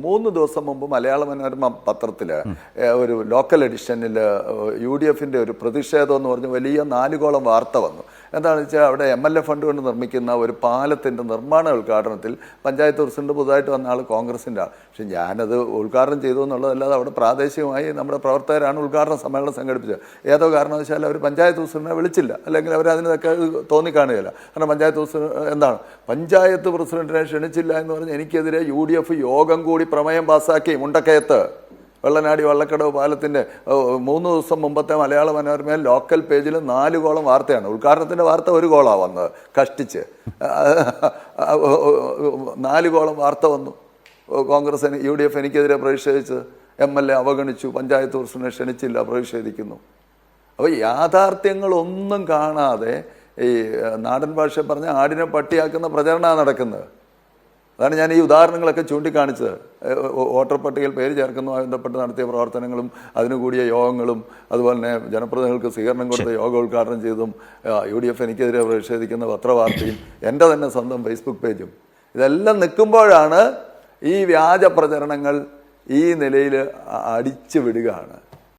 3 ദിവസം മുമ്പ് മലയാള മനോരമ പത്രത്തിൽ ഒരു ലോക്കൽ എഡിഷനിൽ UDFന്റെ ഒരു പ്രതിഷേധം എന്ന് പറഞ്ഞ് വലിയ 4 കോളം വാർത്ത വന്നു. എന്താണെന്ന് വെച്ചാൽ അവിടെ MLA ഫണ്ട് കൊണ്ട് നിർമ്മിക്കുന്ന ഒരു പാലത്തിൻ്റെ നിർമ്മാണ ഉദ്ഘാടനത്തിൽ പഞ്ചായത്ത് പ്രസിഡന്റ് പുതുതായിട്ട് വന്ന ആൾ കോൺഗ്രസിൻ്റെ ആൾ. പക്ഷെ ഞാനത് ഉദ്ഘാടനം ചെയ്തു എന്നുള്ളതല്ലാതെ അവിടെ പ്രാദേശികമായി നമ്മുടെ പ്രവർത്തകരാണ് ഉദ്ഘാടന സമ്മേളനം സംഘടിപ്പിച്ചത്. ഏതോ കാരണവശാൽ അവർ പഞ്ചായത്ത് പ്രസിഡന്റിനെ വിളിച്ചില്ല, അല്ലെങ്കിൽ അവർ അതിനൊക്കെ തോന്നിക്കാണുകയില്ല. കാരണം പഞ്ചായത്ത് പ്രസിഡന്റ് എന്താണ്, പഞ്ചായത്ത് പ്രസിഡന്റിനെ ക്ഷണിച്ചില്ല എന്ന് പറഞ്ഞ് എനിക്കെതിരെ UDF യോഗം കൂടി പ്രമേയം പാസ്സാക്കി. മുണ്ടക്കയത്ത് വെള്ളനാടി വള്ളക്കടവ് പാലത്തിൻ്റെ 3 ദിവസം മുമ്പത്തെ മലയാള മനോരമയിൽ ലോക്കൽ പേജിൽ 4 കോളം വാർത്തയാണ്. ഉദ്ഘാടനത്തിൻ്റെ വാർത്ത 1 കോളാണ് വന്നത്, കഷ്ടിച്ച് 4 കോളം വാർത്ത വന്നു. കോൺഗ്രസ് UDF എനിക്കെതിരെ പ്രതിഷേധിച്ചത്, MLA അവഗണിച്ചു, പഞ്ചായത്ത് പ്രസിഡന്റിനെ ക്ഷണിച്ചില്ല, പ്രതിഷേധിക്കുന്നു. അപ്പോൾ യാഥാർത്ഥ്യങ്ങളൊന്നും കാണാതെ ഈ നാടൻ ഭാഷ പറഞ്ഞ ആടിനെ പട്ടിയാക്കുന്ന പ്രചരണമാണ് നടക്കുന്നത്. അതാണ് ഞാൻ ഈ ഉദാഹരണങ്ങളൊക്കെ ചൂണ്ടിക്കാണിച്ചത്. വോട്ടർ പട്ടികയിൽ പേര് ചേർക്കുന്നതുമായി ബന്ധപ്പെട്ട് നടത്തിയ പ്രവർത്തനങ്ങളും അതിനു കൂടിയ യോഗങ്ങളും അതുപോലെ തന്നെ ജനപ്രതിനിധികൾക്ക് സ്വീകരണം കൊടുത്ത യോഗ ഉദ്ഘാടനം ചെയ്തതും UDF എനിക്കെതിരെ പ്രതിഷേധിക്കുന്ന പത്രവാർത്തയും എൻ്റെ തന്നെ സ്വന്തം ഫേസ്ബുക്ക് പേജും ഇതെല്ലാം നിൽക്കുമ്പോഴാണ് ഈ വ്യാജ പ്രചരണങ്ങൾ ഈ നിലയിൽ അടിച്ചു വിടുകയാണ്.